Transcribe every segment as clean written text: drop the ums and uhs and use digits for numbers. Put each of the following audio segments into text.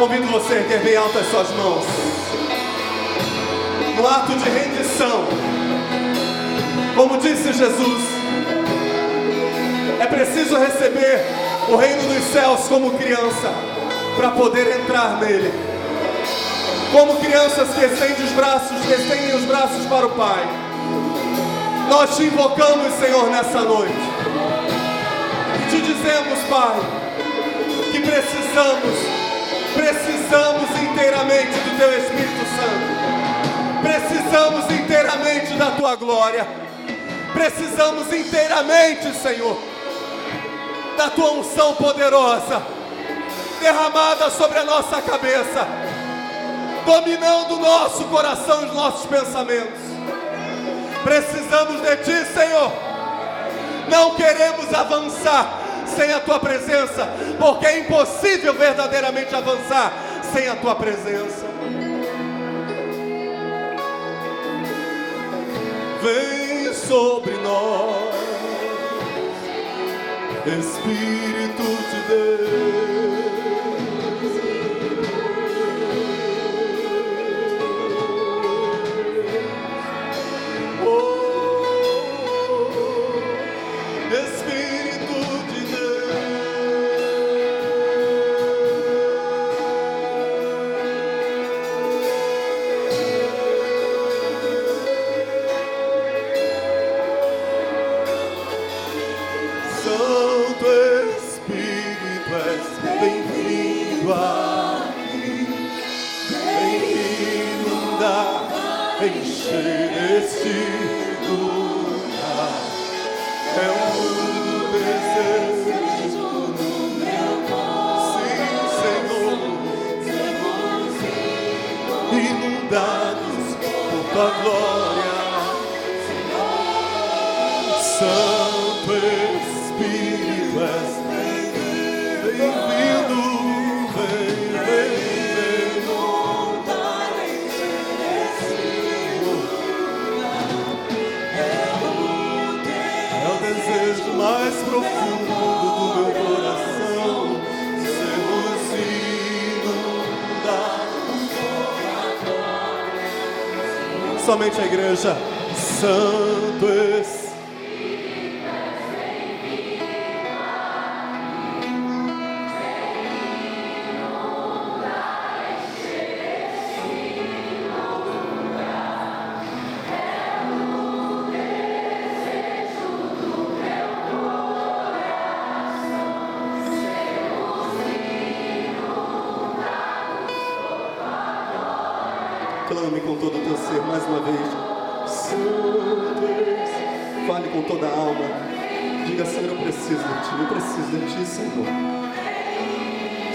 Convido você a erguer bem alto as suas mãos. No ato de rendição, como disse Jesus, é preciso receber o reino dos céus como criança, para poder entrar nele. Como crianças que estendem os braços para o Pai. Nós te invocamos, Senhor, nessa noite. E te dizemos, Pai, que precisamos inteiramente do Teu Espírito Santo. Precisamos inteiramente da Tua glória. Precisamos inteiramente, Senhor, da Tua unção poderosa, derramada sobre a nossa cabeça, dominando o nosso coração e os nossos pensamentos. Precisamos de Ti, Senhor. Não queremos avançar sem a Tua presença, porque é impossível verdadeiramente avançar sem a Tua presença. Vem sobre nós, Espírito de Deus. Somente a igreja. Santo Espírito. Clame com todo o teu ser mais uma vez. Fale com toda a alma. Diga, Senhor, eu preciso de Ti. Eu preciso de Ti, Senhor.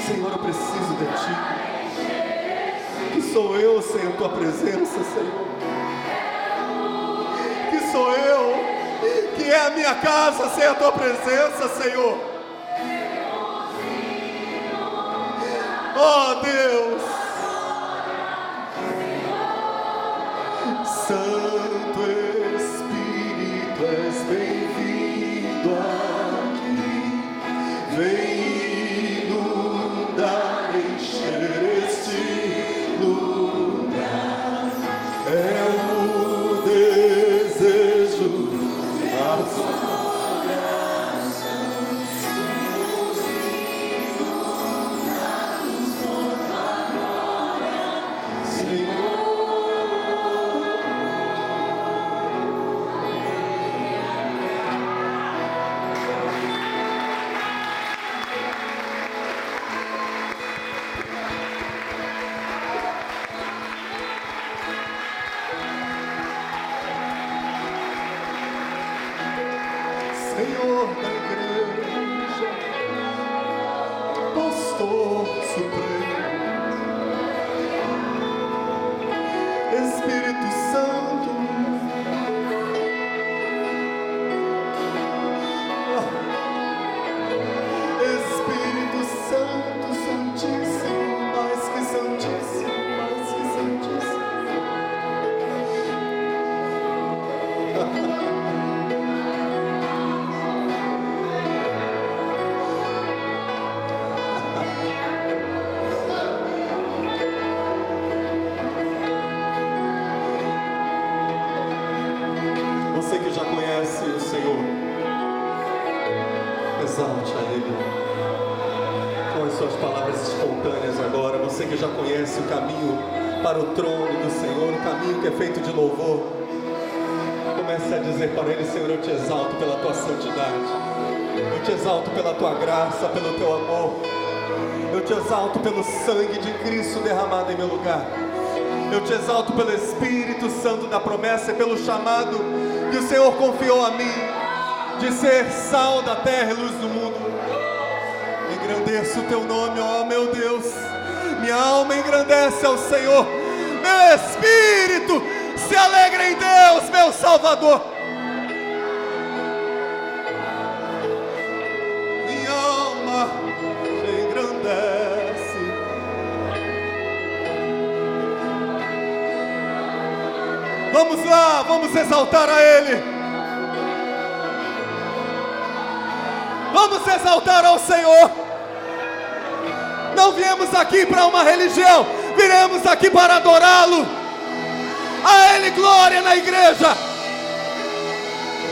Senhor, eu preciso de Ti. Que sou eu sem a Tua presença, Senhor? Que sou eu? Que é a minha casa sem a Tua presença, Senhor? Oh, Deus! Santo Espírito, és bem-vindo aqui. Vem inundar, encher este lugar. É o desejo da sua graça. Senhor. Senhor da igreja, pastor supremo, Espírito Santo, Espírito Santo, Santíssimo, mais que Santíssimo, mais que Santíssimo. Exalte a Ele com as suas palavras espontâneas agora. Você que já conhece o caminho para o trono do Senhor, o caminho que é feito de louvor, comece a dizer para Ele: Senhor, eu te exalto pela tua santidade, eu te exalto pela tua graça, pelo teu amor, eu te exalto pelo sangue de Cristo derramado em meu lugar, eu te exalto pelo Espírito Santo da promessa e pelo chamado que o Senhor confiou a mim, de ser sal da terra e luz do mundo. Engrandeço o teu nome, ó meu Deus. Minha alma engrandece ao Senhor, meu espírito se alegra em Deus, meu Salvador. Minha alma se engrandece. Vamos lá, vamos exaltar a Ele. Vamos exaltar ao Senhor. Não viemos aqui para uma religião, viremos aqui para adorá-lo. A Ele glória na igreja.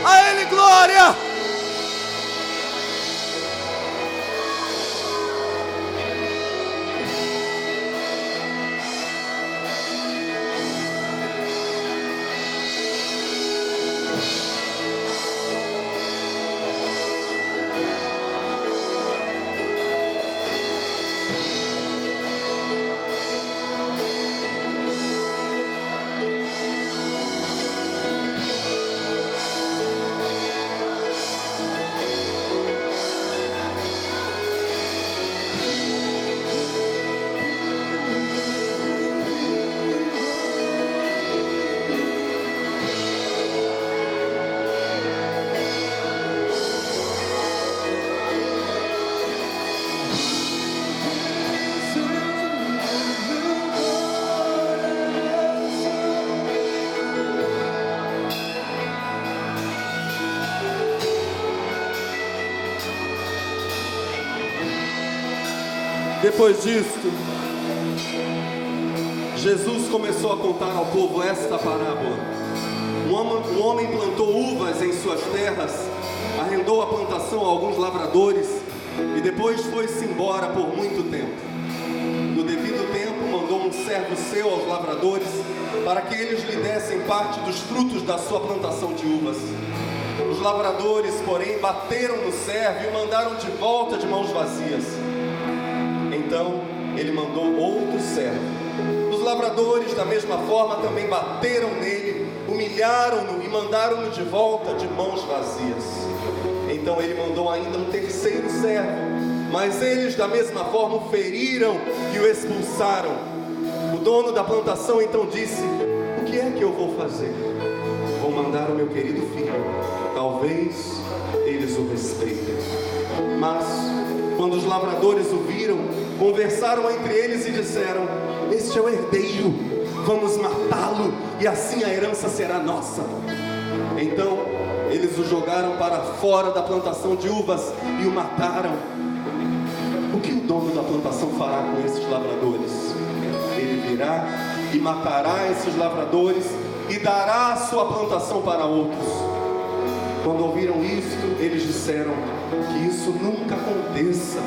A Ele glória. Depois disto, Jesus começou a contar ao povo esta parábola. Um homem plantou uvas em suas terras, arrendou a plantação a alguns lavradores e depois foi-se embora por muito tempo. No devido tempo, mandou um servo seu aos lavradores para que eles lhe dessem parte dos frutos da sua plantação de uvas. Os lavradores, porém, bateram no servo e o mandaram de volta de mãos vazias. Então ele mandou outro servo. Os lavradores, da mesma forma, também bateram nele, humilharam-no e mandaram-no de volta de mãos vazias. Então ele mandou ainda um terceiro servo, mas eles da mesma forma o feriram e o expulsaram. O dono da plantação então disse: o que é que eu vou fazer? Vou mandar o meu querido filho, talvez eles o respeitem. Mas quando os lavradores o viram, conversaram entre eles e disseram: este é o herdeiro, vamos matá-lo e assim a herança será nossa. Então eles o jogaram para fora da plantação de uvas e o mataram. O que o dono da plantação fará com esses lavradores? Ele virá e matará esses lavradores e dará a sua plantação para outros. Quando ouviram isto, eles disseram: que isso nunca aconteça.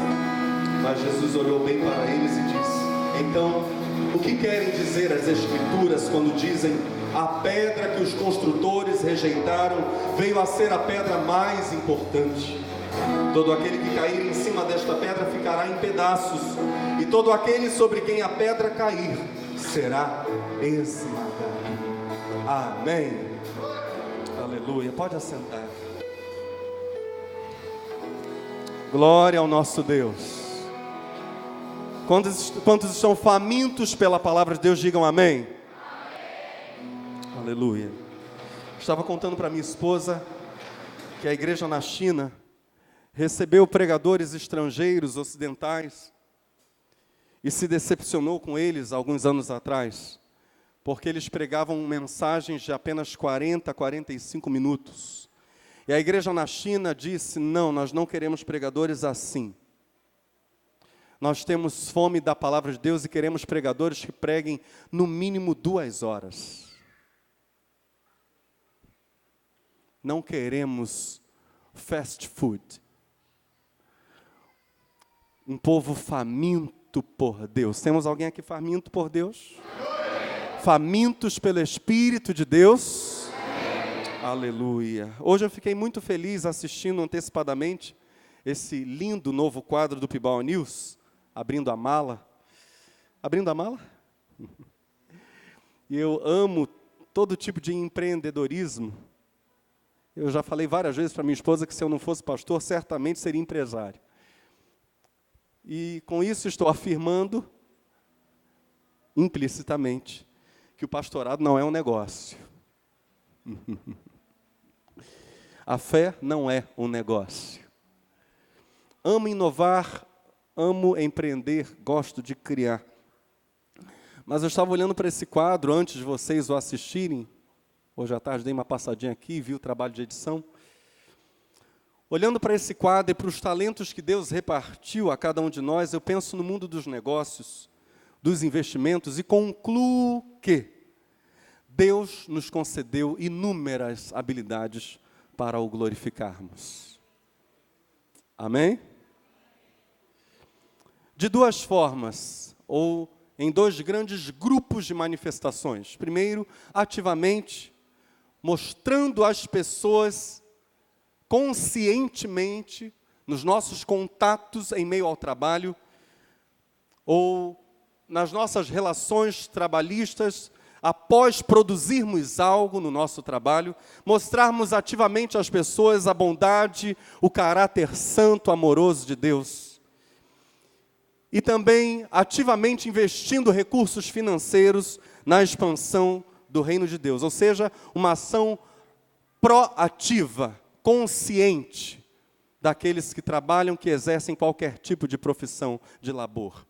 Mas Jesus olhou bem para eles e disse: então, o que querem dizer as Escrituras quando dizem: a pedra que os construtores rejeitaram veio a ser a pedra mais importante? Todo aquele que cair em cima desta pedra ficará em pedaços, e todo aquele sobre quem a pedra cair será esmagado. Amém. Aleluia. Pode assentar. Glória ao nosso Deus. Quantos estão famintos pela palavra de Deus, digam amém. Amém. Aleluia. Estava contando para minha esposa que a igreja na China recebeu pregadores estrangeiros ocidentais e se decepcionou com eles alguns anos atrás, porque eles pregavam mensagens de apenas 40 a 45 minutos. E a igreja na China disse: não, nós não queremos pregadores assim. Nós temos fome da palavra de Deus e queremos pregadores que preguem no mínimo 2 horas. Não queremos fast food. Um povo faminto por Deus. Temos alguém aqui faminto por Deus? Famintos pelo Espírito de Deus? Aleluia. Hoje eu fiquei muito feliz assistindo antecipadamente esse lindo novo quadro do Pibal News, Abrindo a Mala. Abrindo a Mala? E eu amo todo tipo de empreendedorismo. Eu já falei várias vezes para minha esposa que se eu não fosse pastor, certamente seria empresário. E com isso estou afirmando, implicitamente, que o pastorado não é um negócio. A fé não é um negócio. Amo inovar, amo empreender, gosto de criar. Mas eu estava olhando para esse quadro antes de vocês o assistirem. Hoje à tarde dei uma passadinha aqui e vi o trabalho de edição. Olhando para esse quadro e para os talentos que Deus repartiu a cada um de nós, eu penso no mundo dos negócios, dos investimentos e concluo que Deus nos concedeu inúmeras habilidades para o glorificarmos. Amém? De duas formas, ou em dois grandes grupos de manifestações. Primeiro, ativamente, mostrando às pessoas conscientemente, nos nossos contatos em meio ao trabalho, ou nas nossas relações trabalhistas, após produzirmos algo no nosso trabalho, mostrarmos ativamente às pessoas a bondade, o caráter santo, amoroso de Deus. E também ativamente investindo recursos financeiros na expansão do reino de Deus. Ou seja, uma ação proativa, consciente daqueles que trabalham, que exercem qualquer tipo de profissão de labor.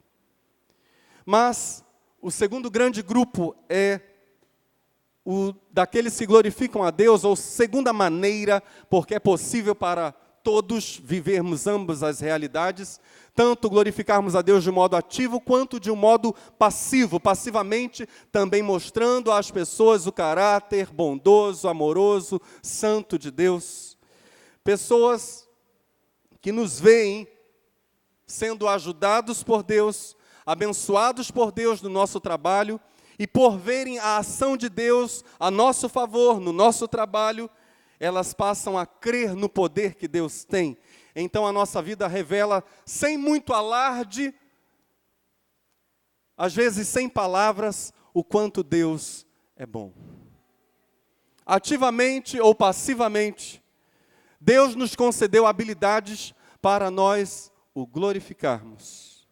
Mas o segundo grande grupo é o daqueles que glorificam a Deus, ou segunda maneira, porque é possível para todos vivermos ambas as realidades, tanto glorificarmos a Deus de modo ativo, quanto de um modo passivo, passivamente, também mostrando às pessoas o caráter bondoso, amoroso, santo de Deus. Pessoas que nos veem sendo ajudados por Deus, abençoados por Deus no nosso trabalho, e por verem a ação de Deus a nosso favor, no nosso trabalho, elas passam a crer no poder que Deus tem. Então a nossa vida revela, sem muito alarde, às vezes sem palavras, o quanto Deus é bom. Ativamente ou passivamente, Deus nos concedeu habilidades para nós o glorificarmos.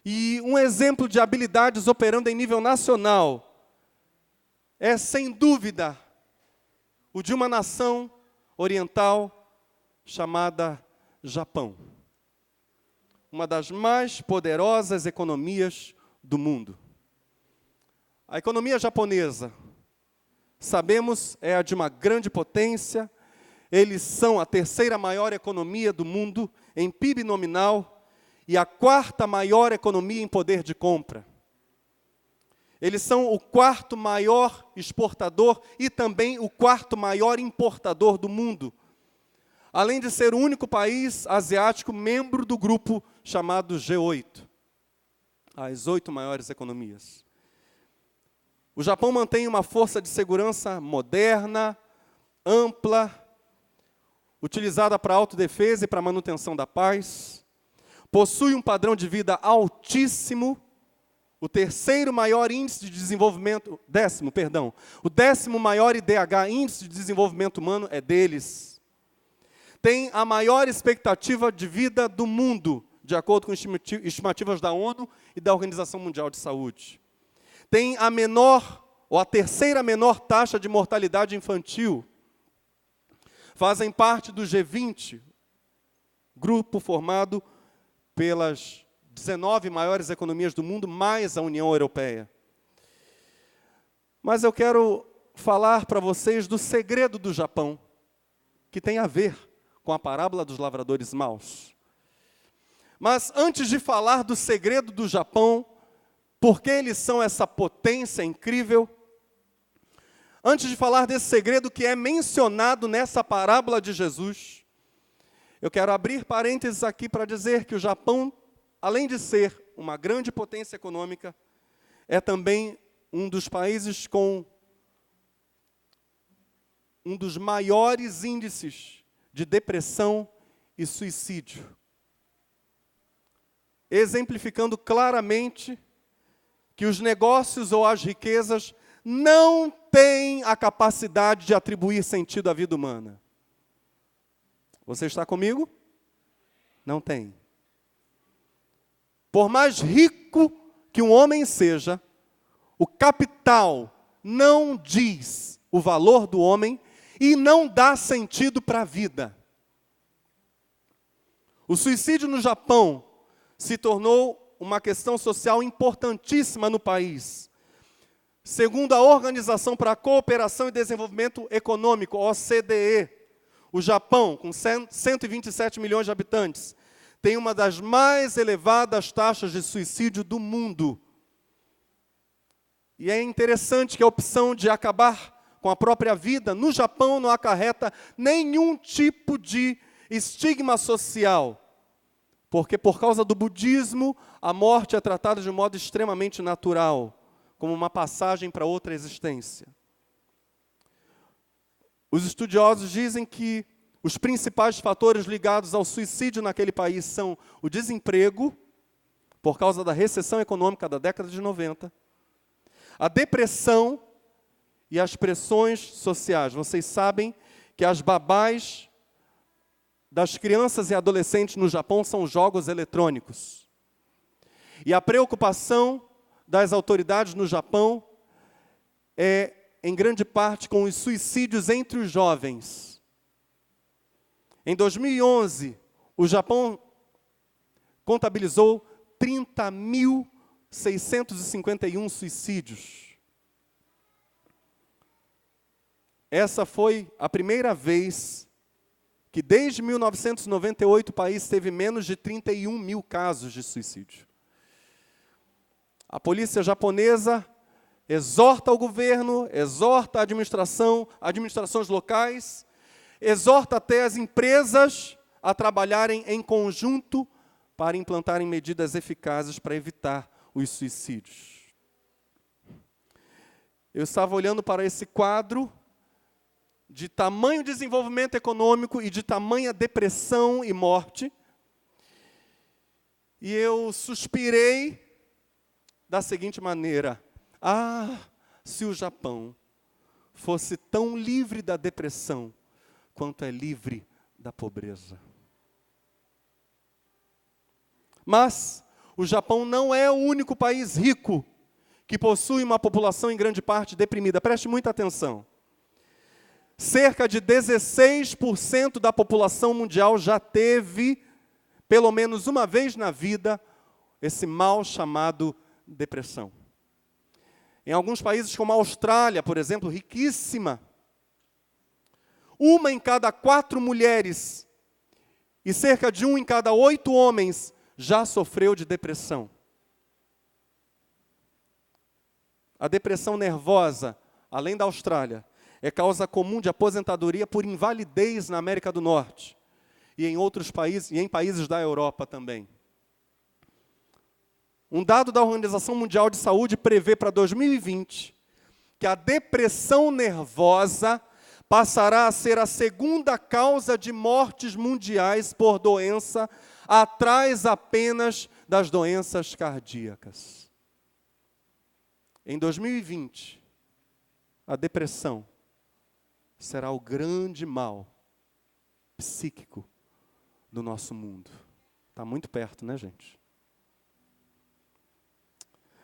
E um exemplo de habilidades operando em nível nacional é, sem dúvida, o de uma nação oriental chamada Japão. Uma das mais poderosas economias do mundo. A economia japonesa, sabemos, é a de uma grande potência. Eles são a terceira maior economia do mundo em PIB nominal e a quarta maior economia em poder de compra. Eles são o quarto maior exportador e também o quarto maior importador do mundo, além de ser o único país asiático membro do grupo chamado G8, as 8 maiores economias. O Japão mantém uma força de segurança moderna, ampla, utilizada para autodefesa e para manutenção da paz. Possui um padrão de vida altíssimo, o terceiro maior índice de desenvolvimento, o 10º maior IDH, índice de desenvolvimento humano, é deles. Tem a maior expectativa de vida do mundo, de acordo com estimativas da ONU e da Organização Mundial de Saúde. Tem a menor, ou a terceira menor taxa de mortalidade infantil. Fazem parte do G20, grupo formado pelas 19 maiores economias do mundo, mais a União Europeia. Mas eu quero falar para vocês do segredo do Japão, que tem a ver com a parábola dos lavradores maus. Mas antes de falar do segredo do Japão, porque eles são essa potência incrível, antes de falar desse segredo que é mencionado nessa parábola de Jesus, Eu quero abrir parênteses aqui para dizer que o Japão, além de ser uma grande potência econômica, é também um dos países com um dos maiores índices de depressão e suicídio, exemplificando claramente que os negócios ou as riquezas não têm a capacidade de atribuir sentido à vida humana. Você está comigo? Não tem. Por mais rico que um homem seja, o capital não diz o valor do homem e não dá sentido para a vida. O suicídio no Japão se tornou uma questão social importantíssima no país. Segundo a Organização para a Cooperação e Desenvolvimento Econômico, OCDE, o Japão, com 127 milhões de habitantes, tem uma das mais elevadas taxas de suicídio do mundo. E é interessante que a opção de acabar com a própria vida, no Japão, não acarreta nenhum tipo de estigma social. Porque, por causa do budismo, a morte é tratada de um modo extremamente natural, como uma passagem para outra existência. Os estudiosos dizem que os principais fatores ligados ao suicídio naquele país são o desemprego, por causa da recessão econômica da década de 90, a depressão e as pressões sociais. Vocês sabem que as babás das crianças e adolescentes no Japão são jogos eletrônicos. E a preocupação das autoridades no Japão é, em grande parte, com os suicídios entre os jovens. Em 2011, o Japão contabilizou 30.651 suicídios. Essa foi a primeira vez que, desde 1998, o país teve menos de 31 mil casos de suicídio. A polícia japonesa exorta o governo, exorta a administração, administrações locais, exorta até as empresas a trabalharem em conjunto para implantarem medidas eficazes para evitar os suicídios. Eu estava olhando para esse quadro de tamanho desenvolvimento econômico e de tamanha depressão e morte, e eu suspirei da seguinte maneira: se o Japão fosse tão livre da depressão quanto é livre da pobreza. Mas o Japão não é o único país rico que possui uma população em grande parte deprimida. Preste muita atenção. Cerca de 16% da população mundial já teve, pelo menos uma vez na vida, esse mal chamado depressão. Em alguns países como a Austrália, por exemplo, riquíssima, 1 em cada 4 mulheres e cerca de 1 em cada 8 homens já sofreu de depressão. A depressão nervosa, além da Austrália, é causa comum de aposentadoria por invalidez na América do Norte e em outros países, e em países da Europa também. Um dado da Organização Mundial de Saúde prevê para 2020 que a depressão nervosa passará a ser a segunda causa de mortes mundiais por doença, atrás apenas das doenças cardíacas. Em 2020, a depressão será o grande mal psíquico do nosso mundo. Está muito perto, né, gente?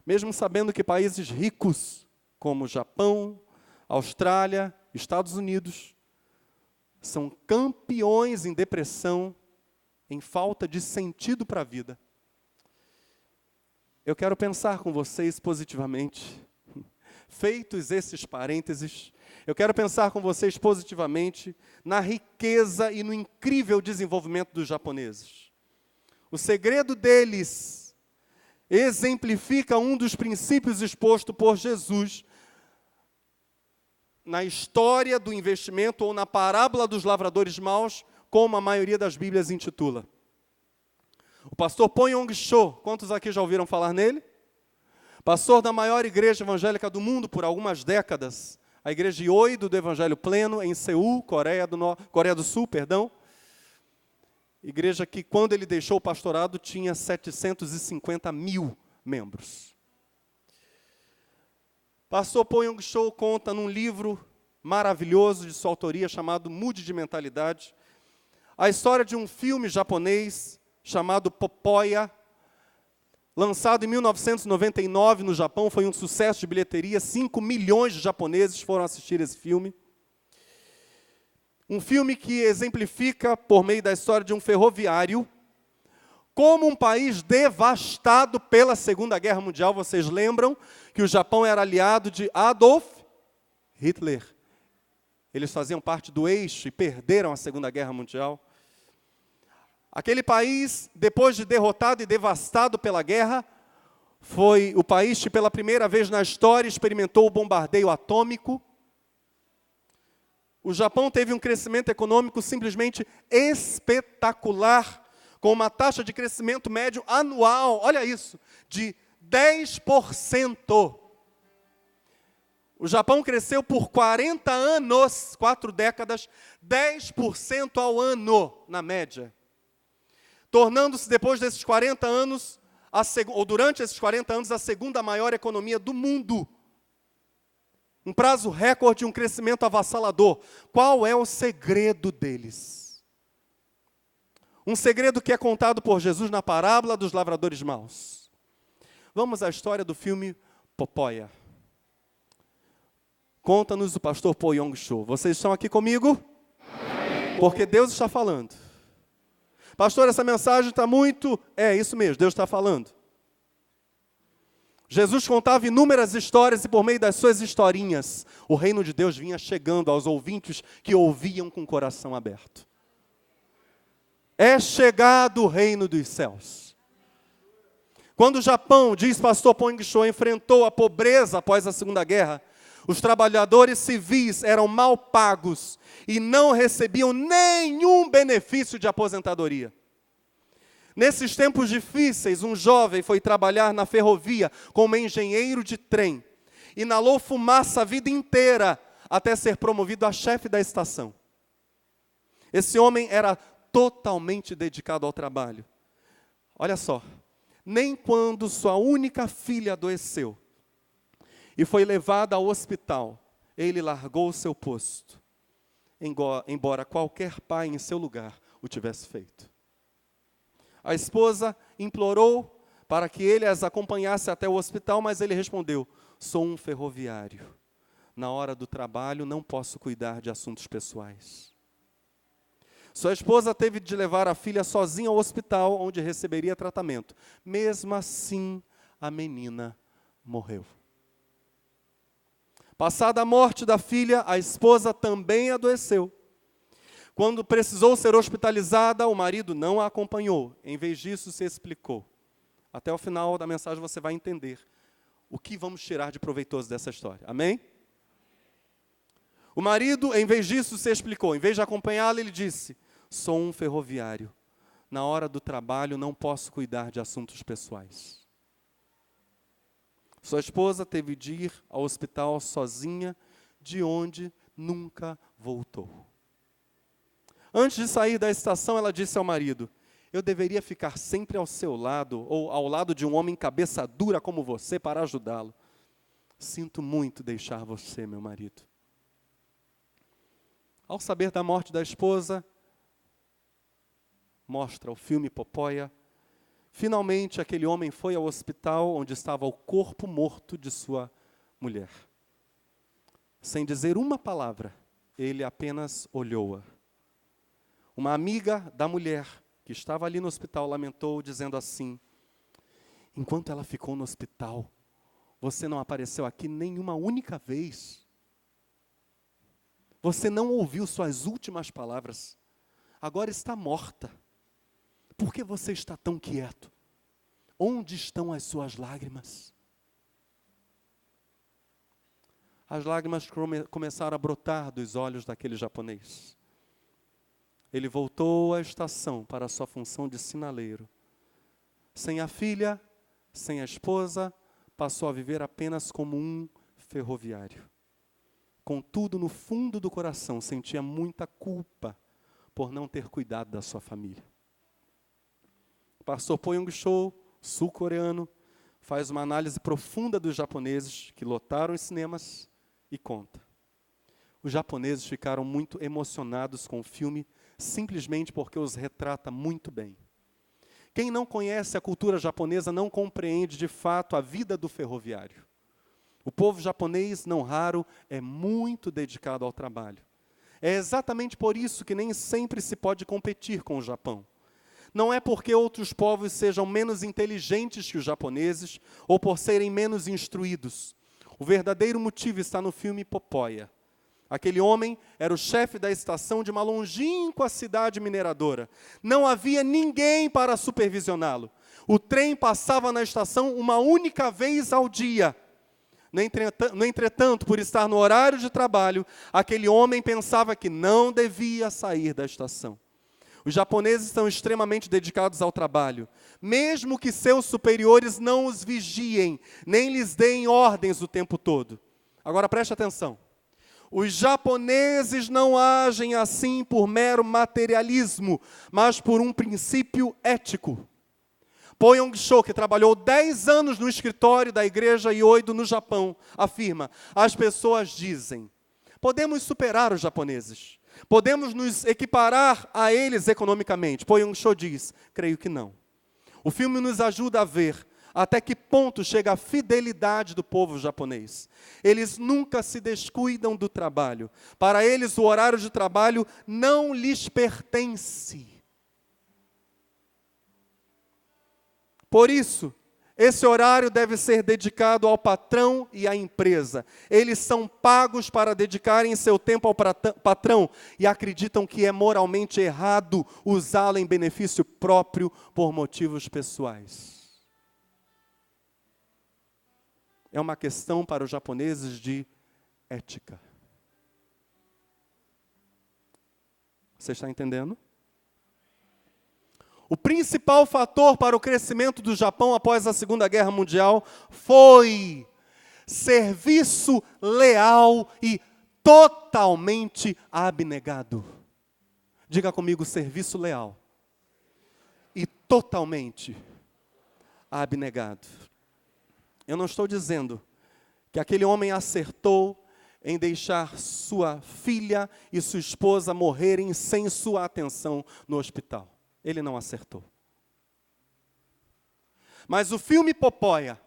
Mesmo sabendo que países ricos, como Japão, Austrália, Estados Unidos, são campeões em depressão, em falta de sentido para a vida, eu quero pensar com vocês positivamente. Feitos esses parênteses, eu quero pensar com vocês positivamente na riqueza e no incrível desenvolvimento dos japoneses. O segredo deles exemplifica um dos princípios exposto por Jesus na história do investimento ou na parábola dos lavradores maus como a maioria das Bíblias intitula. O pastor Pon Yong-cho, quantos aqui já ouviram falar nele? Pastor da maior igreja evangélica do mundo por algumas décadas, a igreja Yoido do Evangelho Pleno, em Seul, Coreia do Sul, perdão. Igreja que, quando ele deixou o pastorado, tinha 750 mil membros. Pastor Pon Yong-cho conta num livro maravilhoso de sua autoria, chamado Mude de Mentalidade, a história de um filme japonês chamado Popoya, lançado em 1999 no Japão, foi um sucesso de bilheteria, 5 milhões de japoneses foram assistir esse filme. Um filme que exemplifica, por meio da história de um ferroviário, como um país devastado pela Segunda Guerra Mundial. Vocês lembram que o Japão era aliado de Adolf Hitler. Eles faziam parte do eixo e perderam a Segunda Guerra Mundial. Aquele país, depois de derrotado e devastado pela guerra, foi o país que pela primeira vez na história experimentou o bombardeio atômico. O Japão teve um crescimento econômico simplesmente espetacular, com uma taxa de crescimento médio anual, olha isso, de 10%. O Japão cresceu por 40 anos, 4 décadas, 10% ao ano, na média. Tornando-se, depois desses 40 anos, ou durante esses 40 anos, a segunda maior economia do mundo. Um prazo recorde, um crescimento avassalador. Qual é o segredo deles? Um segredo que é contado por Jesus na parábola dos lavradores maus. Vamos à história do filme Popoya. Conta-nos o pastor Pon Yong-cho. Vocês estão aqui comigo? Porque Deus está falando. Pastor, essa mensagem está muito... É, isso mesmo, Deus está falando. Jesus contava inúmeras histórias e por meio das suas historinhas, o reino de Deus vinha chegando aos ouvintes que ouviam com o coração aberto. É chegado o reino dos céus. Quando o Japão, diz pastor Pon Yong-cho, enfrentou a pobreza após a Segunda Guerra, os trabalhadores civis eram mal pagos e não recebiam nenhum benefício de aposentadoria. Nesses tempos difíceis, um jovem foi trabalhar na ferrovia como engenheiro de trem. Inalou fumaça a vida inteira até ser promovido a chefe da estação. Esse homem era totalmente dedicado ao trabalho. Olha só, nem quando sua única filha adoeceu e foi levada ao hospital, ele largou o seu posto, embora qualquer pai em seu lugar o tivesse feito. A esposa implorou para que ele as acompanhasse até o hospital, mas ele respondeu: sou um ferroviário. Na hora do trabalho não posso cuidar de assuntos pessoais. Sua esposa teve de levar a filha sozinha ao hospital, onde receberia tratamento. Mesmo assim, a menina morreu. Passada a morte da filha, a esposa também adoeceu. Quando precisou ser hospitalizada, o marido não a acompanhou. Em vez disso, se explicou. Até o final da mensagem você vai entender o que vamos tirar de proveitoso dessa história. Amém? O marido, em vez disso, se explicou. Em vez de acompanhá-la, ele disse: sou um ferroviário. Na hora do trabalho, não posso cuidar de assuntos pessoais. Sua esposa teve de ir ao hospital sozinha, de onde nunca voltou. Antes de sair da estação, ela disse ao marido: eu deveria ficar sempre ao seu lado, ou ao lado de um homem cabeça dura como você, para ajudá-lo. Sinto muito deixar você, meu marido. Ao saber da morte da esposa, mostra o filme Popoya. Finalmente, aquele homem foi ao hospital onde estava o corpo morto de sua mulher. Sem dizer uma palavra, ele apenas olhou-a. Uma amiga da mulher que estava ali no hospital lamentou, dizendo assim: enquanto ela ficou no hospital, você não apareceu aqui nenhuma única vez. Você não ouviu suas últimas palavras. Agora está morta. Por que você está tão quieto? Onde estão as suas lágrimas? As lágrimas começaram a brotar dos olhos daquele japonês. ele voltou à estação para a sua função de sinaleiro. Sem a filha, sem a esposa, passou a viver apenas como um ferroviário. Contudo, no fundo do coração, sentia muita culpa por não ter cuidado da sua família. O pastor Poyong-Cho, sul-coreano, faz uma análise profunda dos japoneses que lotaram os cinemas e conta. Os japoneses ficaram muito emocionados com o filme, simplesmente porque os retrata muito bem. Quem não conhece a cultura japonesa não compreende de fato a vida do ferroviário. O povo japonês, não raro, é muito dedicado ao trabalho. É exatamente por isso que nem sempre se pode competir com o Japão. Não é porque outros povos sejam menos inteligentes que os japoneses ou por serem menos instruídos. O verdadeiro motivo está no filme Popoya. Aquele homem era o chefe da estação de uma longínqua cidade mineradora. Não havia ninguém para supervisioná-lo. O trem passava na estação uma única vez ao dia. No entretanto, por estar no horário de trabalho, aquele homem pensava que não devia sair da estação. Os japoneses estão extremamente dedicados ao trabalho, mesmo que seus superiores não os vigiem, nem lhes deem ordens o tempo todo. Agora preste atenção. Os japoneses não agem assim por mero materialismo, mas por um princípio ético. Poyong-Cho, que trabalhou 10 anos no escritório da igreja Yoido no Japão, afirma: as pessoas dizem, podemos superar os japoneses, podemos nos equiparar a eles economicamente. Poyong-Cho diz, creio que não. O filme nos ajuda a ver até que ponto chega a fidelidade do povo japonês. Eles nunca se descuidam do trabalho. Para eles, o horário de trabalho não lhes pertence. Por isso, esse horário deve ser dedicado ao patrão e à empresa. Eles são pagos para dedicarem seu tempo ao patrão e acreditam que é moralmente errado usá-lo em benefício próprio por motivos pessoais. É uma questão para os japoneses de ética. Você está entendendo? O principal fator para o crescimento do Japão após a Segunda Guerra Mundial foi serviço leal e totalmente abnegado. Diga comigo, serviço leal e totalmente abnegado. Eu não estou dizendo que aquele homem acertou em deixar sua filha e sua esposa morrerem sem sua atenção no hospital. Ele não acertou. Mas o filme Popoya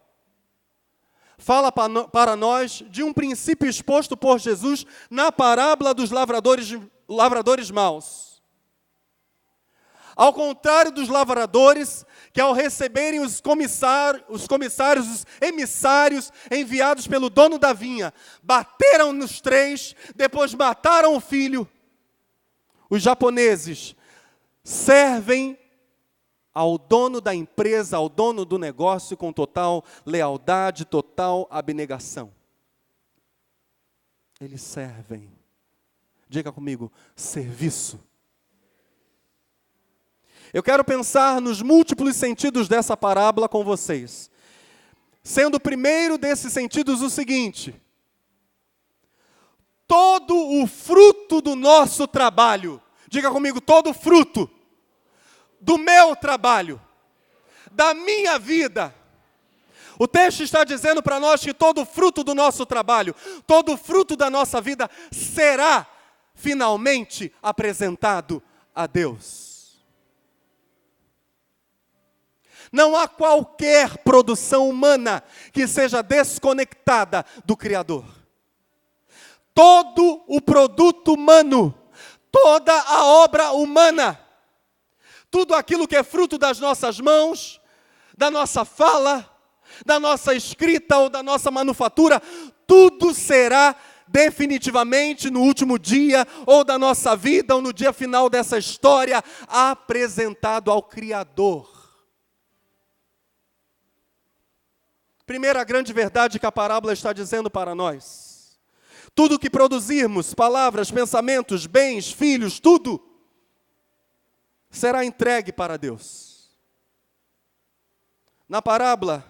fala para nós de um princípio exposto por Jesus na parábola dos lavradores maus. Ao contrário dos lavradores, que ao receberem os comissários, os emissários enviados pelo dono da vinha, bateram nos 3, depois mataram o filho. Os japoneses servem ao dono da empresa, ao dono do negócio com total lealdade, total abnegação. Eles servem. Diga comigo, serviço. Eu quero pensar nos múltiplos sentidos dessa parábola com vocês. Sendo o primeiro desses sentidos o seguinte: todo o fruto do nosso trabalho, diga comigo, todo o fruto do meu trabalho, da minha vida. O texto está dizendo para nós que todo o fruto do nosso trabalho, todo o fruto da nossa vida será finalmente apresentado a Deus. Não há qualquer produção humana que seja desconectada do Criador. Todo o produto humano, toda a obra humana, tudo aquilo que é fruto das nossas mãos, da nossa fala, da nossa escrita ou da nossa manufatura, tudo será definitivamente no último dia ou da nossa vida ou no dia final dessa história apresentado ao Criador. Primeira grande verdade que a parábola está dizendo para nós: tudo que produzirmos, palavras, pensamentos, bens, filhos, tudo, será entregue para Deus. Na parábola,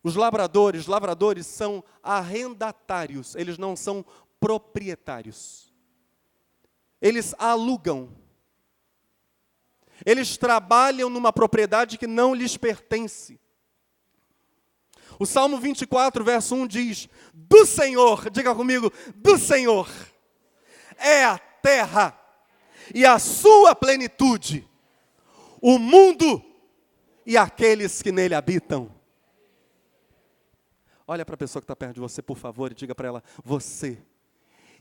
os lavradores são arrendatários, eles não são proprietários. Eles alugam. Eles trabalham numa propriedade que não lhes pertence. O Salmo 24, verso 1 diz: do Senhor, diga comigo, do Senhor é a terra e a sua plenitude, o mundo e aqueles que nele habitam. Olha para a pessoa que está perto de você, por favor, e diga para ela: você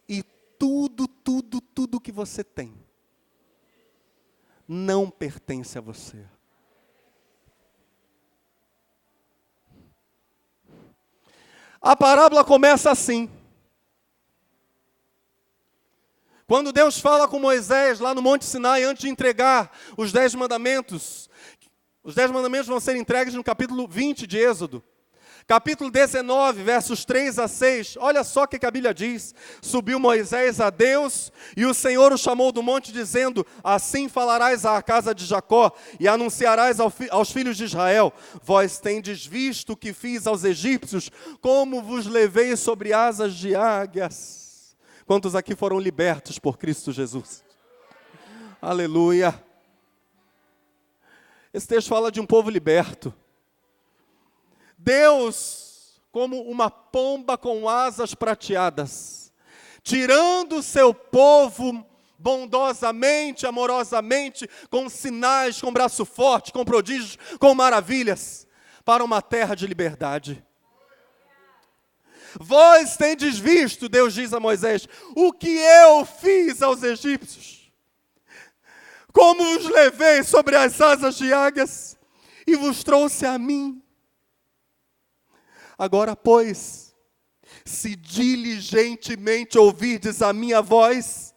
e tudo que você tem não pertence a você. A parábola começa assim. Quando Deus fala com Moisés lá no Monte Sinai, antes de entregar os 10 mandamentos, os 10 mandamentos vão ser entregues no capítulo 20 de Êxodo. Capítulo 19, versos 3 a 6, olha só o que a Bíblia diz. Subiu Moisés a Deus, e o Senhor o chamou do monte, dizendo: assim falarás à casa de Jacó, e anunciarás aos filhos de Israel: vós tendes visto o que fiz aos egípcios, como vos levei sobre asas de águias. Quantos aqui foram libertos por Cristo Jesus? Aleluia! Esse texto fala de um povo liberto. Deus, como uma pomba com asas prateadas, tirando o seu povo bondosamente, amorosamente, com sinais, com braço forte, com prodígios, com maravilhas, para uma terra de liberdade. Vós tendes visto, Deus diz a Moisés, o que eu fiz aos egípcios, como os levei sobre as asas de águias e vos trouxe a mim. Agora, pois, se diligentemente ouvirdes a minha voz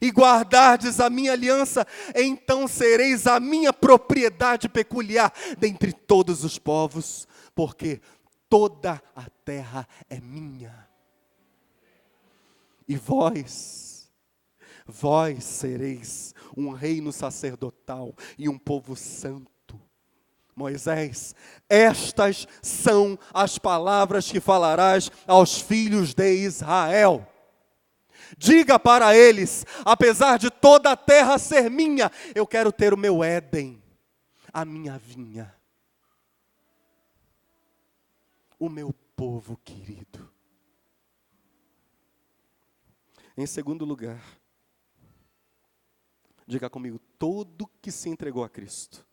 e guardardes a minha aliança, então sereis a minha propriedade peculiar dentre todos os povos, porque toda a terra é minha. E vós sereis um reino sacerdotal e um povo santo. Moisés, estas são as palavras que falarás aos filhos de Israel. Diga para eles: apesar de toda a terra ser minha, eu quero ter o meu Éden, a minha vinha, o meu povo querido. Em segundo lugar, diga comigo: todo que se entregou a Cristo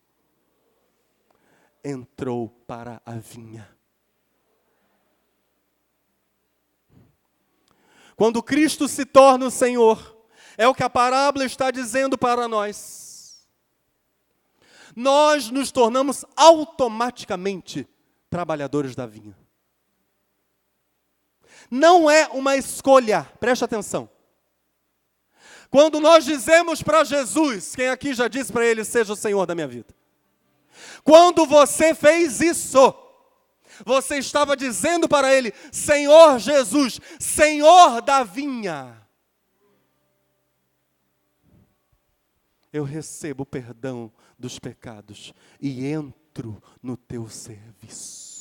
entrou para a vinha. Quando Cristo se torna o Senhor, é o que a parábola está dizendo para nós. Nós nos tornamos automaticamente trabalhadores da vinha. Não é uma escolha, preste atenção. Quando nós dizemos para Jesus, quem aqui já disse para Ele: seja o Senhor da minha vida? Quando você fez isso, você estava dizendo para Ele: Senhor Jesus, Senhor da vinha, eu recebo o perdão dos pecados e entro no teu serviço.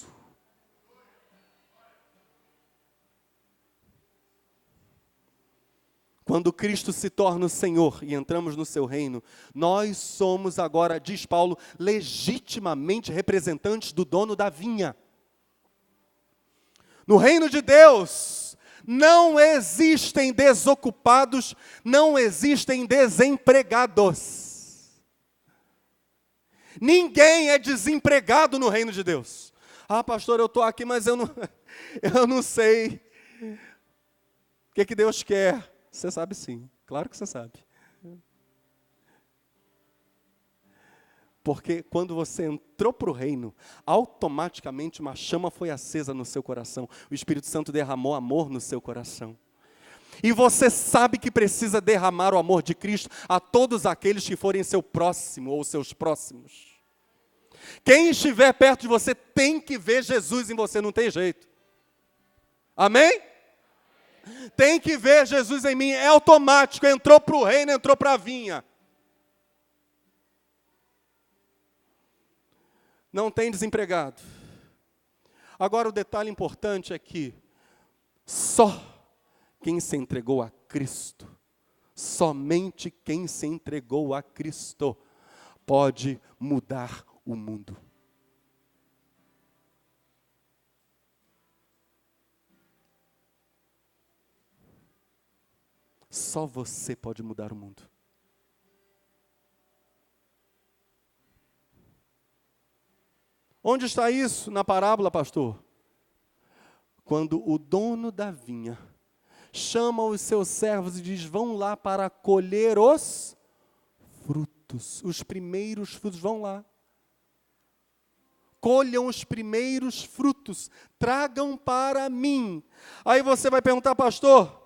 Quando Cristo se torna o Senhor e entramos no seu reino, nós somos agora, diz Paulo, legitimamente representantes do dono da vinha. No reino de Deus, não existem desocupados, não existem desempregados. Ninguém é desempregado no reino de Deus. Ah, pastor, eu estou aqui, mas eu não sei o que Deus quer. Você sabe sim, claro que você sabe. Porque quando você entrou para o reino, automaticamente uma chama foi acesa no seu coração. O Espírito Santo derramou amor no seu coração. E você sabe que precisa derramar o amor de Cristo a todos aqueles que forem seu próximo ou seus próximos. Quem estiver perto de você tem que ver Jesus em você, não tem jeito. Amém? Tem que ver Jesus em mim, é automático, entrou para o reino, entrou para a vinha. não tem desempregado. Agora o detalhe importante é que só quem se entregou a Cristo, somente quem se entregou a Cristo, pode mudar o mundo. Só você pode mudar o mundo. Onde está isso na parábola, pastor? Quando o dono da vinha chama os seus servos e diz: vão lá para colher os frutos, os primeiros frutos, vão lá. Colham os primeiros frutos, tragam para mim. Aí você vai perguntar: pastor,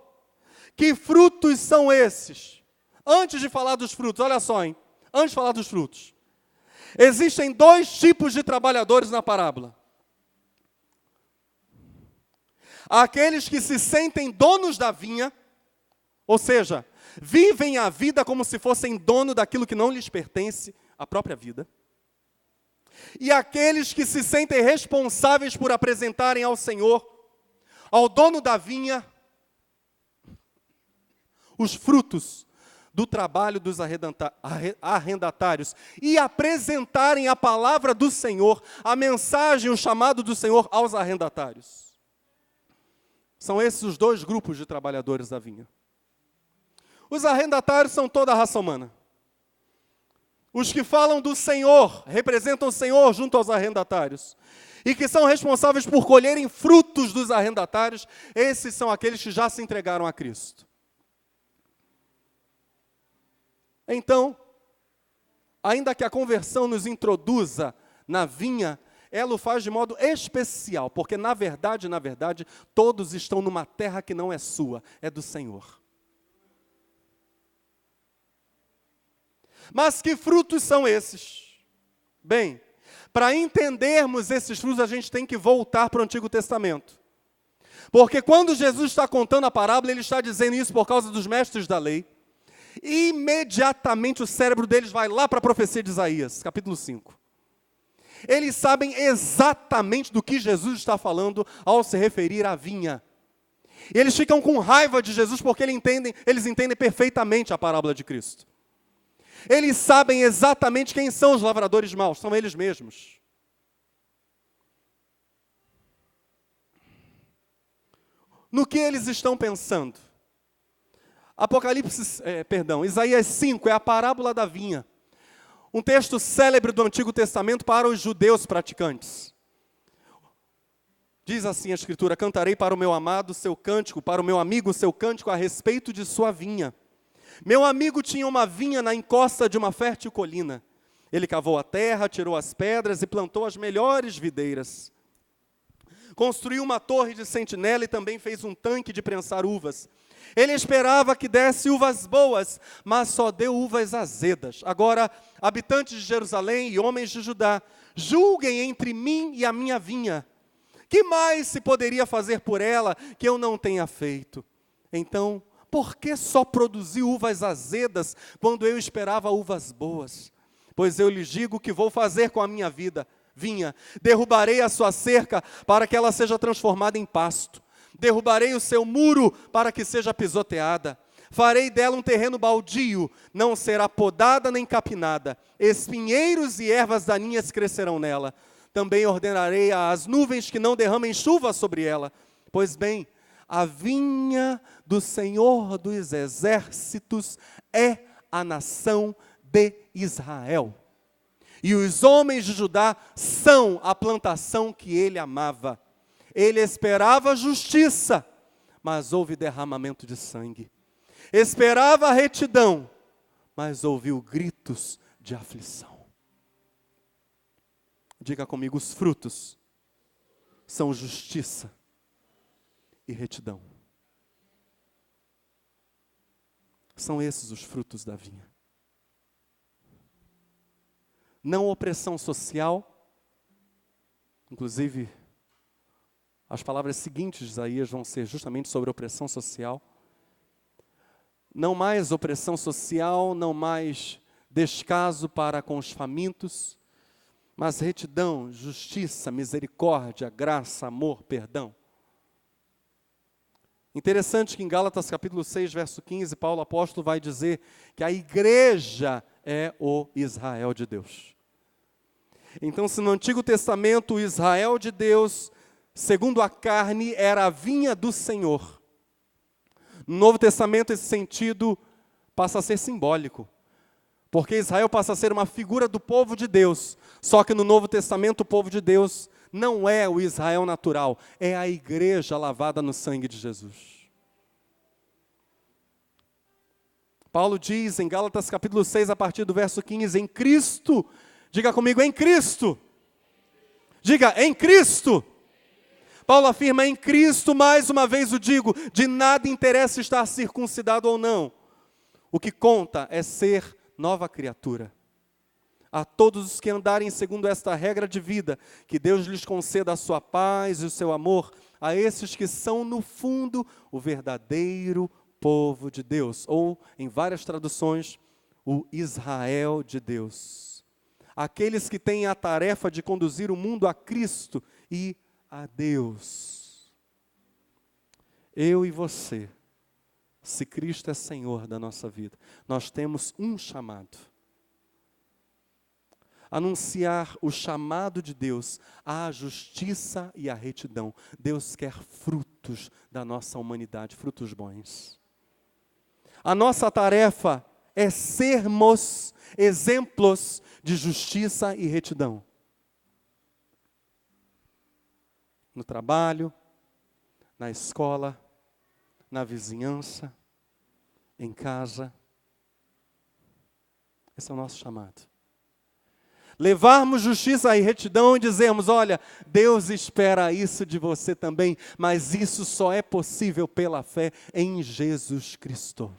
que frutos são esses? Antes de falar dos frutos, olha só, hein? Antes de falar dos frutos, existem dois tipos de trabalhadores na parábola. Aqueles que se sentem donos da vinha, ou seja, vivem a vida como se fossem dono daquilo que não lhes pertence, a própria vida. E aqueles que se sentem responsáveis por apresentarem ao Senhor, ao dono da vinha, os frutos do trabalho dos arrendatários e apresentarem a palavra do Senhor, a mensagem, o chamado do Senhor aos arrendatários. São esses os dois grupos de trabalhadores da vinha. Os arrendatários são toda a raça humana. Os que falam do Senhor, representam o Senhor junto aos arrendatários. E que são responsáveis por colherem frutos dos arrendatários, esses são aqueles que já se entregaram a Cristo. Então, ainda que a conversão nos introduza na vinha, ela o faz de modo especial, porque na verdade, todos estão numa terra que não é sua, é do Senhor. Mas que frutos são esses? Bem, para entendermos esses frutos, a gente tem que voltar para o Antigo Testamento. Porque quando Jesus está contando a parábola, ele está dizendo isso por causa dos mestres da lei. Imediatamente o cérebro deles vai lá para a profecia de Isaías, capítulo 5. Eles sabem exatamente do que Jesus está falando ao se referir à vinha. E eles ficam com raiva de Jesus porque eles entendem perfeitamente a parábola de Cristo. Eles sabem exatamente quem são os lavradores maus, são eles mesmos. No que eles estão pensando? Isaías 5 é a parábola da vinha. Um texto célebre do Antigo Testamento para os judeus praticantes. Diz assim a Escritura: cantarei para o meu amado seu cântico, para o meu amigo seu cântico a respeito de sua vinha. Meu amigo tinha uma vinha na encosta de uma fértil colina. Ele cavou a terra, tirou as pedras e plantou as melhores videiras. Construiu uma torre de sentinela e também fez um tanque de prensar uvas. Ele esperava que desse uvas boas, mas só deu uvas azedas. Agora, habitantes de Jerusalém e homens de Judá, julguem entre mim e a minha vinha. Que mais se poderia fazer por ela que eu não tenha feito? Então, por que só produziu uvas azedas quando eu esperava uvas boas? Pois eu lhes digo que vou fazer com a minha vinha. Derrubarei a sua cerca para que ela seja transformada em pasto. Derrubarei o seu muro para que seja pisoteada. Farei dela um terreno baldio, não será podada nem capinada. Espinheiros e ervas daninhas crescerão nela. Também ordenarei às nuvens que não derramem chuva sobre ela. Pois bem, a vinha do Senhor dos exércitos é a nação de Israel. E os homens de Judá são a plantação que ele amava. Ele esperava justiça, mas houve derramamento de sangue. Esperava retidão, mas ouviu gritos de aflição. Diga comigo: os frutos são justiça e retidão. São esses os frutos da vinha. Não opressão social, inclusive as palavras seguintes de Isaías vão ser justamente sobre opressão social. Não mais opressão social, não mais descaso para com os famintos, Mas retidão, justiça, misericórdia, graça, amor, perdão. Interessante que em Gálatas capítulo 6, verso 15, Paulo apóstolo vai dizer que a igreja é o Israel de Deus. Então, se no Antigo Testamento o Israel de Deus, segundo a carne, era a vinha do Senhor, no Novo Testamento esse sentido passa a ser simbólico. Porque Israel passa a ser uma figura do povo de Deus. Só que no Novo Testamento o povo de Deus não é o Israel natural, é a igreja lavada no sangue de Jesus. Paulo diz em Gálatas capítulo 6, a partir do verso 15, em Cristo, diga comigo, em Cristo. Diga, em Cristo. Paulo afirma, em Cristo, mais uma vez o digo, de nada interessa estar circuncidado ou não. O que conta é ser nova criatura. A todos os que andarem segundo esta regra de vida, que Deus lhes conceda a sua paz e o seu amor, a esses que são, no fundo, o verdadeiro povo de Deus, ou, em várias traduções, o Israel de Deus. Aqueles que têm a tarefa de conduzir o mundo a Cristo e a Deus. Eu e você, se Cristo é Senhor da nossa vida, nós temos um chamado. Anunciar o chamado de Deus à justiça e à retidão. Deus quer frutos da nossa humanidade, frutos bons. A nossa tarefa é sermos exemplos de justiça e retidão. No trabalho, na escola, na vizinhança, em casa. Esse é o nosso chamado. Levarmos justiça e retidão e dizermos, olha, Deus espera isso de você também, mas isso só é possível pela fé em Jesus Cristo.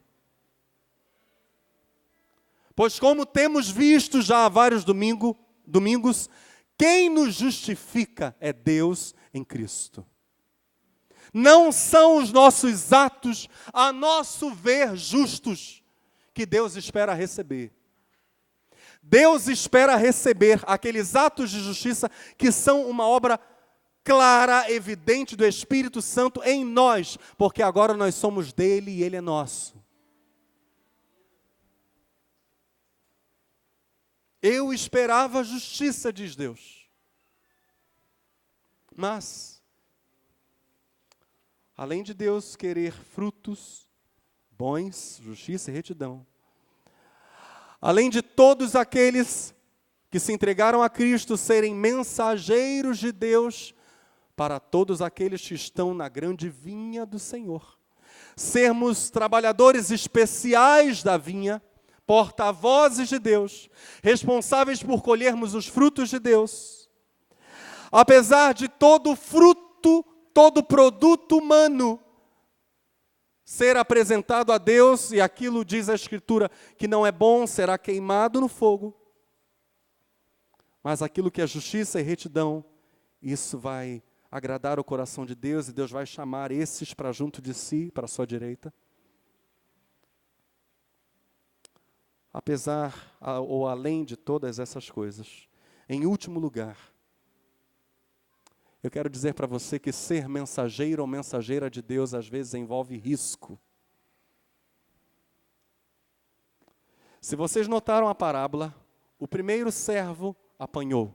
Pois como temos visto já há vários domingos, quem nos justifica é Deus em Cristo. Não são os nossos atos, a nosso ver, justos, que Deus espera receber. Deus espera receber aqueles atos de justiça que são uma obra clara, evidente do Espírito Santo em nós, porque agora nós somos dele e ele é nosso. Eu esperava justiça, diz Deus. Mas, além de Deus querer frutos bons, justiça e retidão, além de todos aqueles que se entregaram a Cristo serem mensageiros de Deus, para todos aqueles que estão na grande vinha do Senhor, sermos trabalhadores especiais da vinha, porta-vozes de Deus, responsáveis por colhermos os frutos de Deus. Apesar de todo fruto, todo produto humano ser apresentado a Deus, e aquilo diz a Escritura, que não é bom, será queimado no fogo. Mas aquilo que é justiça e retidão, isso vai agradar o coração de Deus, e Deus vai chamar esses para junto de si, para a sua direita. Apesar ou além de todas essas coisas, em último lugar, eu quero dizer para você que ser mensageiro ou mensageira de Deus às vezes envolve risco. Se vocês notaram a parábola, o primeiro servo apanhou,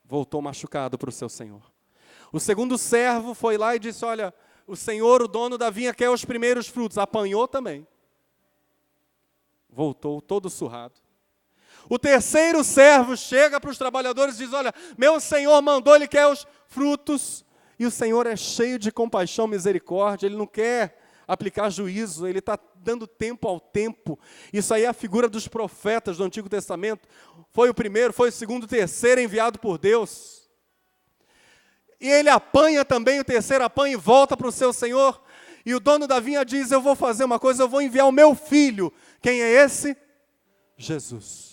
voltou machucado para o seu senhor. O segundo servo foi lá e disse, olha, o senhor, o dono da vinha, quer os primeiros frutos, apanhou também. Voltou todo surrado. O terceiro servo chega para os trabalhadores e diz, olha, meu senhor mandou, ele quer os frutos. E o Senhor é cheio de compaixão, misericórdia, ele não quer aplicar juízo, ele está dando tempo ao tempo. Isso aí é a figura dos profetas do Antigo Testamento. Foi o primeiro, foi o segundo, o terceiro enviado por Deus. E ele apanha também, o terceiro apanha e volta para o seu senhor. E o dono da vinha diz, eu vou fazer uma coisa, eu vou enviar o meu filho. Quem é esse? Jesus.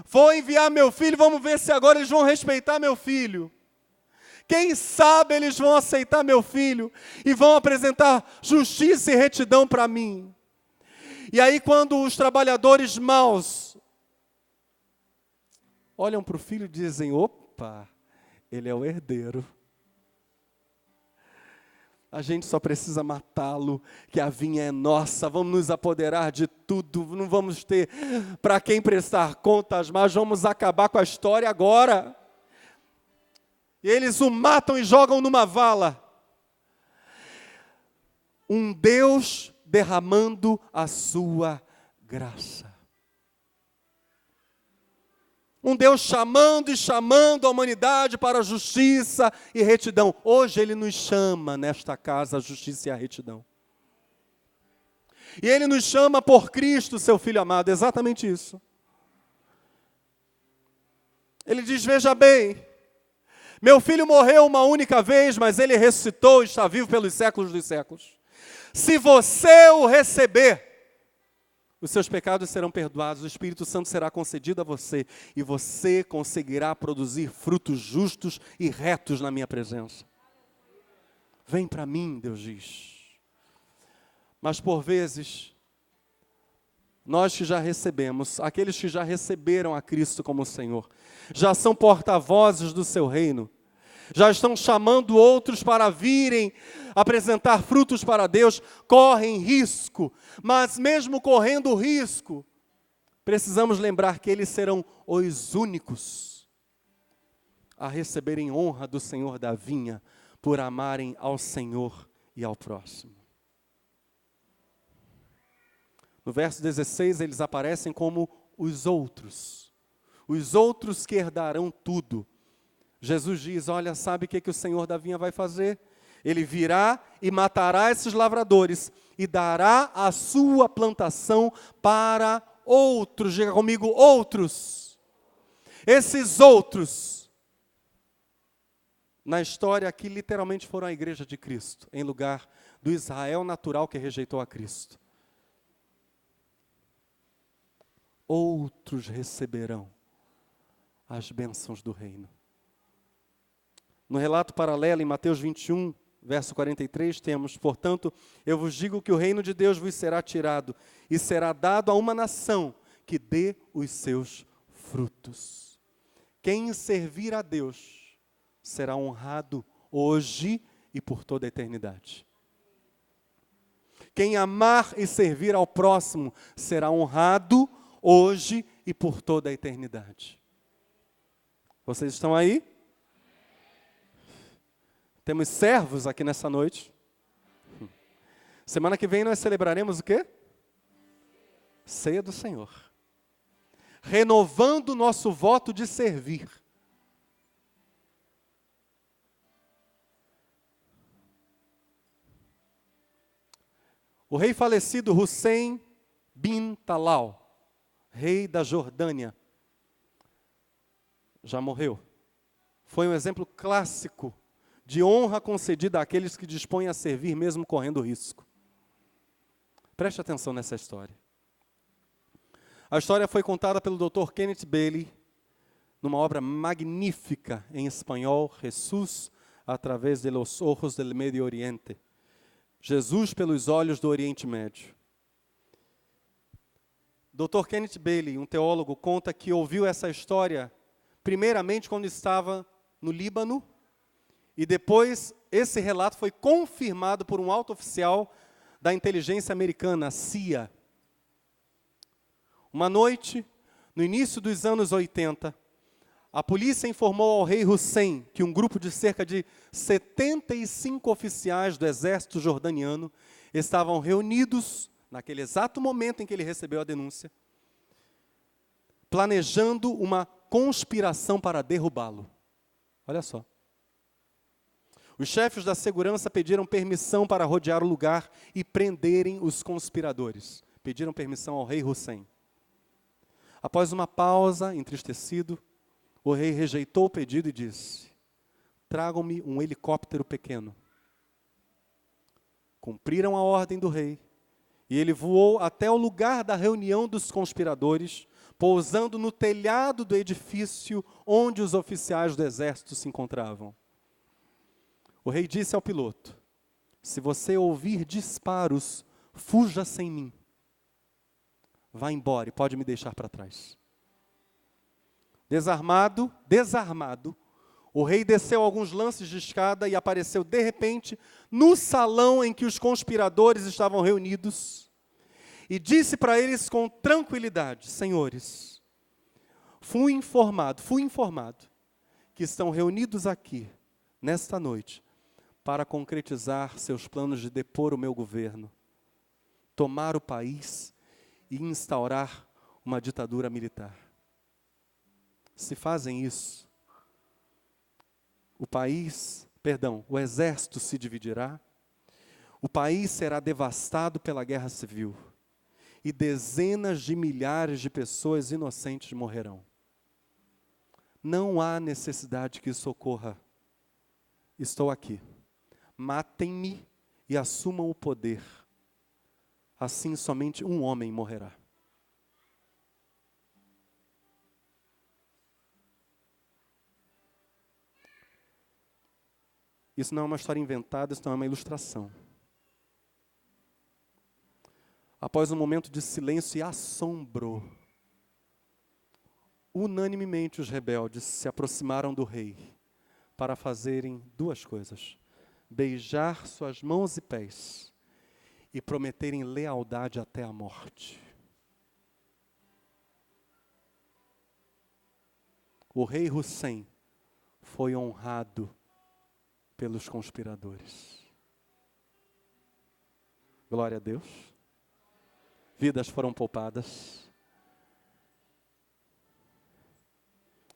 Vou enviar meu filho, vamos ver se agora eles vão respeitar meu filho. Quem sabe eles vão aceitar meu filho e vão apresentar justiça e retidão para mim. E aí quando os trabalhadores maus olham para o filho e dizem: opa, ele é o herdeiro. A gente só precisa matá-lo, que a vinha é nossa, vamos nos apoderar de tudo, não vamos ter para quem prestar contas, mas vamos acabar com a história agora. E eles o matam e jogam numa vala. Um Deus derramando a sua graça. Um Deus chamando e chamando a humanidade para a justiça e retidão. Hoje Ele nos chama nesta casa a justiça e a retidão. E Ele nos chama por Cristo, seu Filho amado, exatamente isso. Ele diz: veja bem, meu filho morreu uma única vez, mas ele ressuscitou e está vivo pelos séculos dos séculos. Se você o receber, os seus pecados serão perdoados, o Espírito Santo será concedido a você, e você conseguirá produzir frutos justos e retos na minha presença. Vem para mim, Deus diz. Mas por vezes, nós que já recebemos, aqueles que já receberam a Cristo como Senhor, já são porta-vozes do seu reino, já estão chamando outros para virem apresentar frutos para Deus, correm risco, mas mesmo correndo risco, precisamos lembrar que eles serão os únicos a receberem honra do Senhor da vinha, por amarem ao Senhor e ao próximo. No verso 16, eles aparecem como os outros que herdarão tudo. Jesus diz: olha, sabe o que o Senhor da vinha vai fazer? Ele virá e matará esses lavradores e dará a sua plantação para outros. Diga comigo, outros. Esses outros, na história aqui, literalmente foram a igreja de Cristo, em lugar do Israel natural que rejeitou a Cristo. Outros receberão as bênçãos do reino. No relato paralelo, em Mateus 21, verso 43, temos: portanto, eu vos digo que o reino de Deus vos será tirado e será dado a uma nação que dê os seus frutos. Quem servir a Deus será honrado hoje e por toda a eternidade. Quem amar e servir ao próximo será honrado hoje e por toda a eternidade. Vocês estão aí? Temos servos aqui nessa noite. Semana que vem nós celebraremos o quê? Ceia do Senhor. Renovando o nosso voto de servir. O rei falecido Hussein bin Talal, rei da Jordânia, já morreu. Foi um exemplo clássico de honra concedida àqueles que dispõem a servir mesmo correndo risco. Preste atenção nessa história. A história foi contada pelo Dr. Kenneth Bailey, numa obra magnífica em espanhol, Jesús a través de los ojos del Medio Oriente. Jesus pelos olhos do Oriente Médio. Dr. Kenneth Bailey, um teólogo, conta que ouviu essa história primeiramente quando estava no Líbano, e depois esse relato foi confirmado por um alto oficial da inteligência americana, CIA. Uma noite, no início dos anos 80, a polícia informou ao rei Hussein que um grupo de cerca de 75 oficiais do exército jordaniano estavam reunidos, naquele exato momento em que ele recebeu a denúncia, planejando uma conspiração para derrubá-lo. Olha só. Os chefes da segurança pediram permissão para rodear o lugar e prenderem os conspiradores. Pediram permissão ao rei Hussein. Após uma pausa, entristecido, o rei rejeitou o pedido e disse: tragam-me um helicóptero pequeno. Cumpriram a ordem do rei, e ele voou até o lugar da reunião dos conspiradores, pousando no telhado do edifício onde os oficiais do exército se encontravam. O rei disse ao piloto: se você ouvir disparos, fuja sem mim. Vá embora e pode me deixar para trás. Desarmado, o rei desceu alguns lances de escada e apareceu de repente no salão em que os conspiradores estavam reunidos e disse para eles com tranquilidade: senhores, fui informado que estão reunidos aqui, nesta noite, para concretizar seus planos de depor o meu governo, tomar o país e instaurar uma ditadura militar. Se fazem isso, o exército se dividirá, o país será devastado pela guerra civil e dezenas de milhares de pessoas inocentes morrerão. Não há necessidade que isso ocorra. Estou aqui. Matem-me e assumam o poder. Assim somente um homem morrerá. Isso não é uma história inventada, isso não é uma ilustração. Após um momento de silêncio e assombro, unanimemente os rebeldes se aproximaram do rei para fazerem duas coisas: beijar suas mãos e pés e prometerem lealdade até a morte. O rei Hussein foi honrado pelos conspiradores. Glória a Deus. Vidas foram poupadas.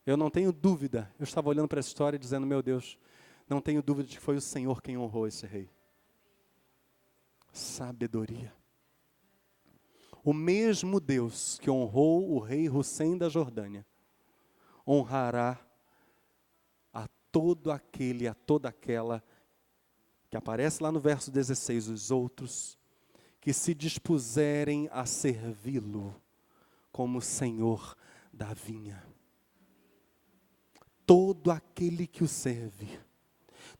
Eu não tenho dúvida, eu estava olhando para essa história e dizendo: meu Deus, não tenho dúvida de que foi o Senhor quem honrou esse rei. Sabedoria. O mesmo Deus que honrou o rei Hussein da Jordânia, honrará a todo aquele, a toda aquela, que aparece lá no verso 16, os outros, que se dispuserem a servi-lo como Senhor da vinha. Todo aquele que o serve,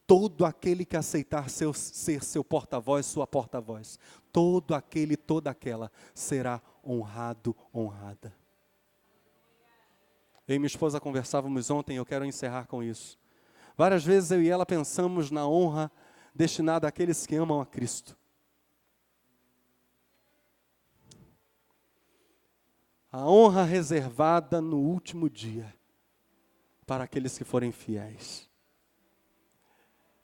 todo aquele que aceitar ser seu porta-voz, sua porta-voz, todo aquele, toda aquela, será honrado, honrada. Eu e minha esposa conversávamos ontem, eu quero encerrar com isso. Várias vezes eu e ela pensamos na honra destinada àqueles que amam a Cristo. A honra reservada no último dia para aqueles que forem fiéis.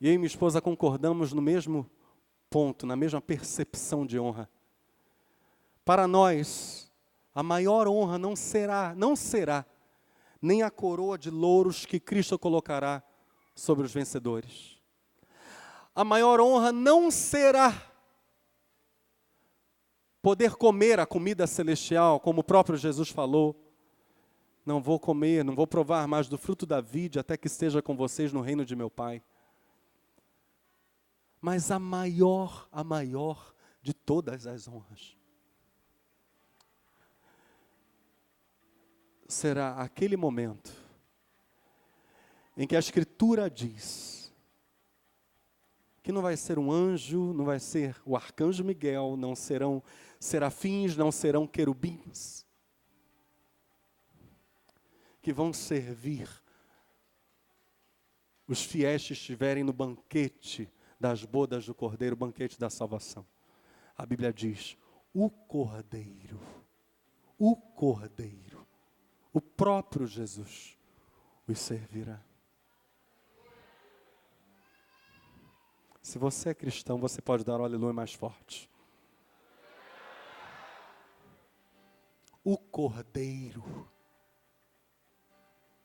E eu e minha esposa concordamos no mesmo ponto, na mesma percepção de honra. Para nós, a maior honra não será nem a coroa de louros que Cristo colocará sobre os vencedores. A maior honra não será poder comer a comida celestial, como o próprio Jesus falou: não vou comer, não vou provar mais do fruto da vide até que esteja com vocês no reino de meu Pai. Mas a maior de todas as honras será aquele momento em que a Escritura diz que não vai ser um anjo, não vai ser o arcanjo Miguel, não serão serafins, não serão querubins, que vão servir os fiéis que estiverem no banquete das bodas do Cordeiro, o banquete da salvação. A Bíblia diz: o Cordeiro, o próprio Jesus os servirá. Se você é cristão, você pode dar o aleluia mais forte. O Cordeiro.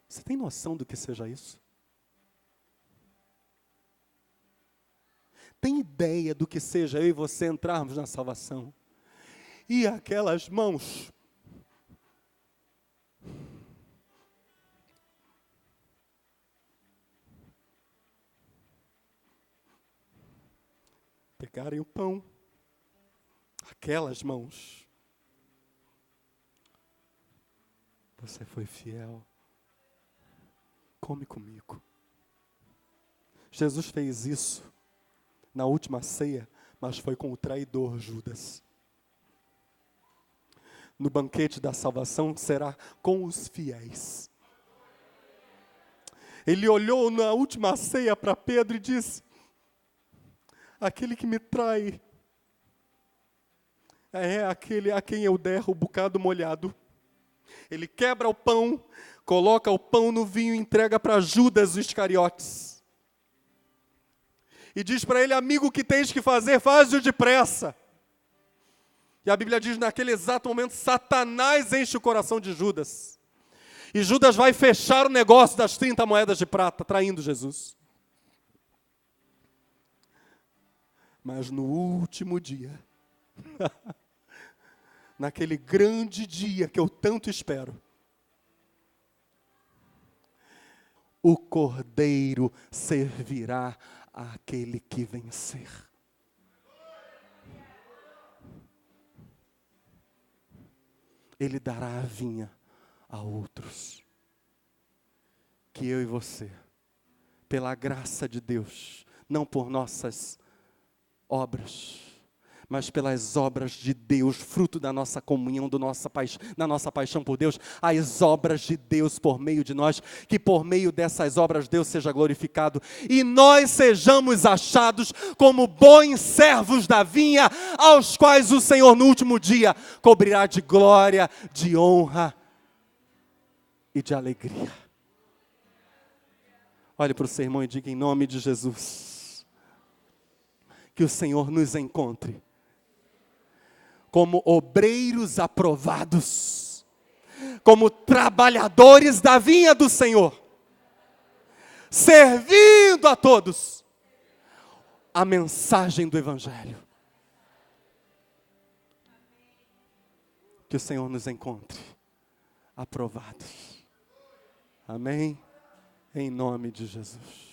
Você tem noção do que seja isso? Tem ideia do que seja eu e você entrarmos na salvação? E aquelas mãos pegarem o pão, aquelas mãos. Você foi fiel. Come comigo. Jesus fez isso na última ceia, mas foi com o traidor Judas. No banquete da salvação será com os fiéis. Ele olhou na última ceia para Pedro e disse: aquele que me trai é aquele a quem eu der o bocado molhado. Ele quebra o pão, coloca o pão no vinho e entrega para Judas Iscariotes. E diz para ele: amigo, o que tens que fazer, faz-o depressa. E a Bíblia diz, naquele exato momento, Satanás enche o coração de Judas. E Judas vai fechar o negócio das 30 moedas de prata, traindo Jesus. Mas no último dia, naquele grande dia que eu tanto espero, o Cordeiro servirá àquele que vencer. Ele dará a vinha a outros. Que eu e você, pela graça de Deus, não por nossas obras, mas pelas obras de Deus, fruto da nossa comunhão, da nossa paixão por Deus, as obras de Deus por meio de nós, que por meio dessas obras Deus seja glorificado, e nós sejamos achados como bons servos da vinha, aos quais o Senhor no último dia cobrirá de glória, de honra e de alegria. Olhe para o seu irmão e diga: em nome de Jesus, que o Senhor nos encontre como obreiros aprovados, como trabalhadores da vinha do Senhor, servindo a todos a mensagem do Evangelho. Que o Senhor nos encontre aprovados. Amém? Em nome de Jesus.